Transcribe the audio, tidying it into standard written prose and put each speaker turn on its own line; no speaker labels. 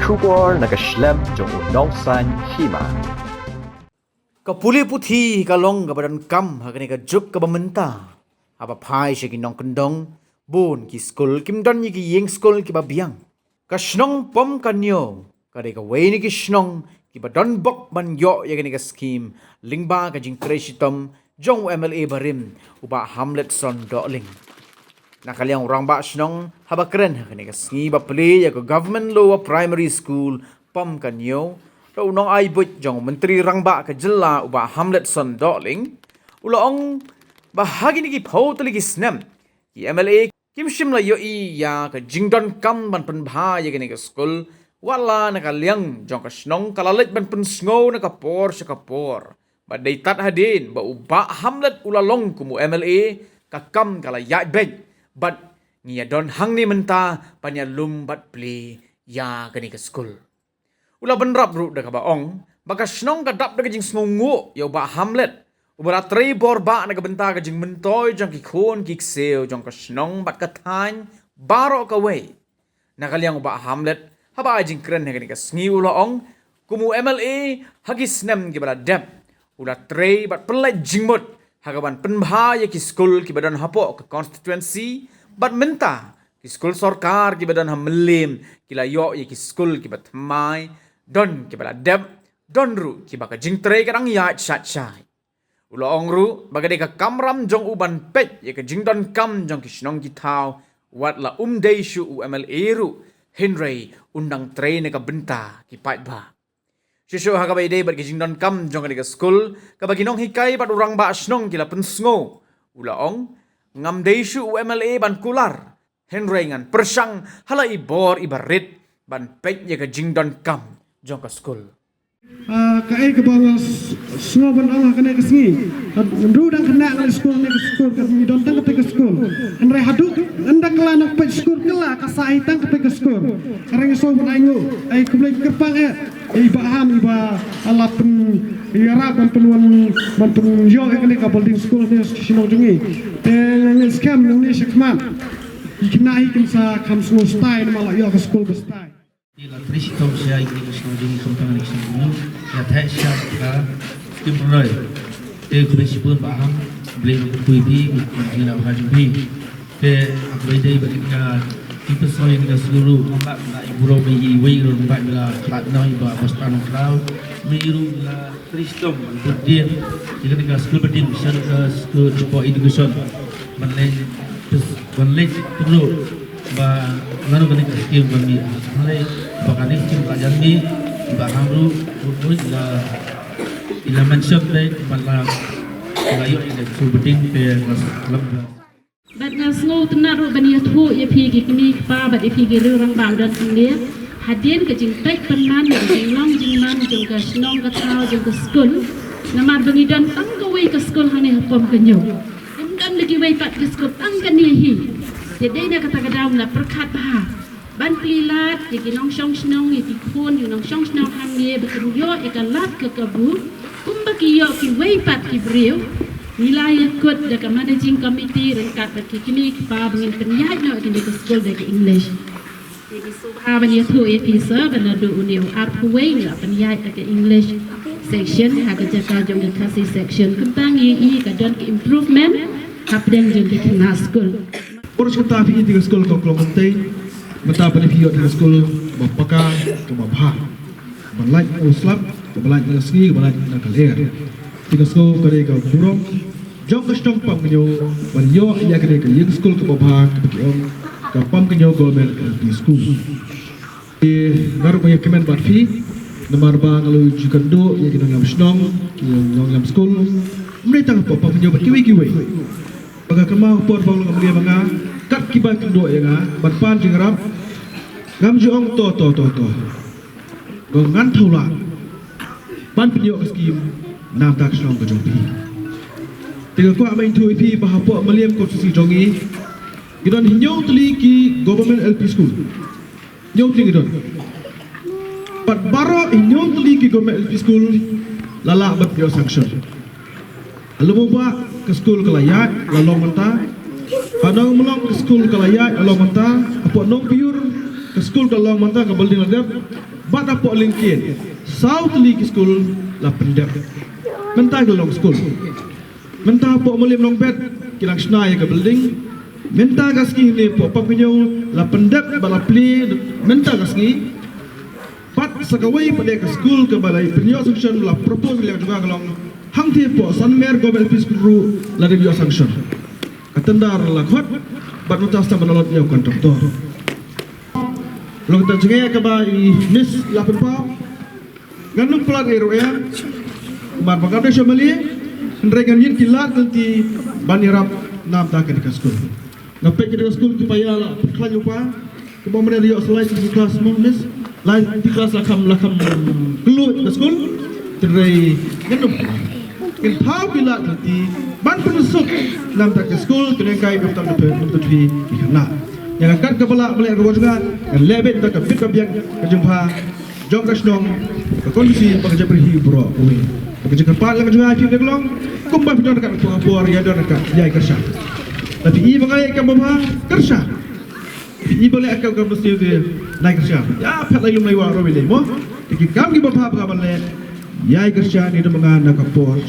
Shubor nakaslem jong unongsan hima.
Kapuli puthi kalong kabadan kam hakani ka juk ka bamenta. Apa phai she ki nong kendong bun ki school kim don ki yeng school ki babiang. Ka shnong pom kanyo kare ka weni ki shnong ki badon bok ban yo ya ka scheme lingba ka jing tresitom jong MLA barim uba Hamlet son doling. Nakaliang orang ba shnong haba keren hakani ka ski ba play ya ka government lower primary school pom kanyo. Rau nong ai but jong menteri rangba ke jela uba Hamlet son doling ulaong bahagi ni ki phau tali ki snam ki MLA kim shim la yo I ya ka jingdon kam ban pen bha ya ke school wala na ka liang jong ka snong kalalet ban pen sngo na ka por sa ka por ba dei tat hadin ba uba Hamlet ulalong kumu MLA ka kam kala ya beg but ngia don hang ni menta panya lum bat play ya ke school Ula benrap ru dah kabaong, baka snong kadap dah kajing smongu, ya ba Hamlet. Ubara trei bor ba na kabenta kajing mentoy jang ki khon ki kseo jang ka snong bat kathan baro ka way. Nakaliang ba Hamlet, haba ajing kren ha ka sngi ula ong, kumu MLA hagi snem ki bala dep. Ula trei bat pelai jingmut, hagaban penbha ya ki school ki badan hapo ke constituency, bat menta ki school sarkar ki badan ham melim, kila yo ya ki school ki bat mai. Don kibala deb don ru kibaka jingtre karang ya chat chai ulo ong ru baga de ka kamram jong uban pet ye ka jingdon kam jong kishnong kitau wat la dei shu u MLA ru Henry undang tre ne ka benta ki pait ba shisho ha ka bai de bat ki jingdon kam jong ka school ka bagi nong hikai bat urang ba snong kila pensngo ulo ong ngam dei shu u MLA ban kular Henry ngan persang hala ibor ibarit ban pet ye ka jingdon kam jong ka school.
Kai ke bawah semua ban Allah kena ke sini. Ndu dan kena ke school ni ke school ke sini don tang ke school. Andai haduk anda kala nak pe school kala ka sai tang ke school. Karang so ban ayo ai kumlai kerpang ai baham iba Allah pen irap ban penuan ban pen yo kena ka building school ni sino jungi. Ten scam ni sekman. Ikinai kimsa kam semua style malah yo ke school ke style.
Ila Tristom saya ingin menjadi kembangan semua ya tak syarah kimroi prinsipun paham boleh mengikuti mengenai haji ke upgrade bagaimana kita semua yang kita seluruh nak ibu romi wiru bagaimana partner ibu pastan crowd miru la Tristom berdin jika kita school berdin school support education menlej perlu ba ngano gani skim bami halai bakani skim kajan ni ba hamru urut la ila mention dai bala layo ila subeting pe club
bat ngasngo tenaru bani thu ye phigi kini pa bat ye phigi rang bang dan sini hadien ke jing tek penman jing long jing man jing ka snong ka thau jing ka school namar bani dan tang ka wei ka school hani pom ka nyo dan lagi wei pat ka school tang ka ni hi jadi nak kata kadang nak perkat bah, ban pelilat, jadi nong song snong, jadi khun, jadi nong song snong hamil, berkeruyo, ikan lat ke kabu, kumbaki yo ki weipat ki beriu, nilai ikut dekat managing committee rengkat bagi kini kita dengan penyat nak kini ke sekolah dari English. Jadi subha banyak tu episode benadu uniu artway nak penyat ke English section, harga jaga jom kasih section kentang i kadang ke improvement, kapten jom di kena sekolah.
Urus kita pergi di sekolah kau kelompok mata pada pergi di sekolah bapaka ke babha balai uslam ke balai nasi ke balai nak kalir di sekolah kau ke burung jom ke stong pam kenyo balio ia ke yang sekolah ke babha ke pergi ke pam kenyo government di sekolah di baru punya kemen barfi nomor bang lalu juga do ia ke dalam stong yang dalam sekolah mereka pam kenyo berkiwi-kiwi baga kemau por bang lu kemudian banga kat kibai kendo ya nga ban jingrap ngam jong to go ngan thula ban pinyo skim nam tak song ko jong pi tiga ko amain thu pi ba po maliam ko si jongi gidon hinyo tli ki government LP school nyong tli gidon pat baro hinyo tli ki government LP school lala bat yo sanction lalu ba ke school kelayat lalong menta Padang melong ke school kelayat alo menta apa nong piur ke school ka long manta ka building la dep bata po lingkin South League School la pendep menta ka long school menta po mulim long bed kilang snai ka building menta ka ski ni po pagpinyo la pendep bala pli menta ka ski pat sakawai pada ke school ke balai penyo sanction la propose le juga kalong hang ti po sanmer government office ru la review sanction katendar la khot bat mutas ta menolot yo kontraktor long ta jenge ke ba i miss la penpa ganung plat ero ya mar bagade shomali ndregan yin kilat nanti banirap nam ta ke school ngapek ke school supaya la klanyo pa ke ba mene yo slide di kelas mo miss lain di kelas lakam keluar ke school terai ganum kin thau bila nanti ban penusuk nam tak ke school kena kai ke tak untuk di kana yang akan kepala boleh ro juga kan lebet tak fit biang ke jumpa jong kasnong ke kondisi pekerja perhi bro oi pekerja kapal lang juga fi deklong kumba fi dekat por ya dekat jai kerja tapi i bangai ke bapa kerja i boleh akal ke mesti ke naik kerja ya phat lai lumai wa ro bile mo ki kam ki bapa ka ban le jai kerja ni de mengan nak por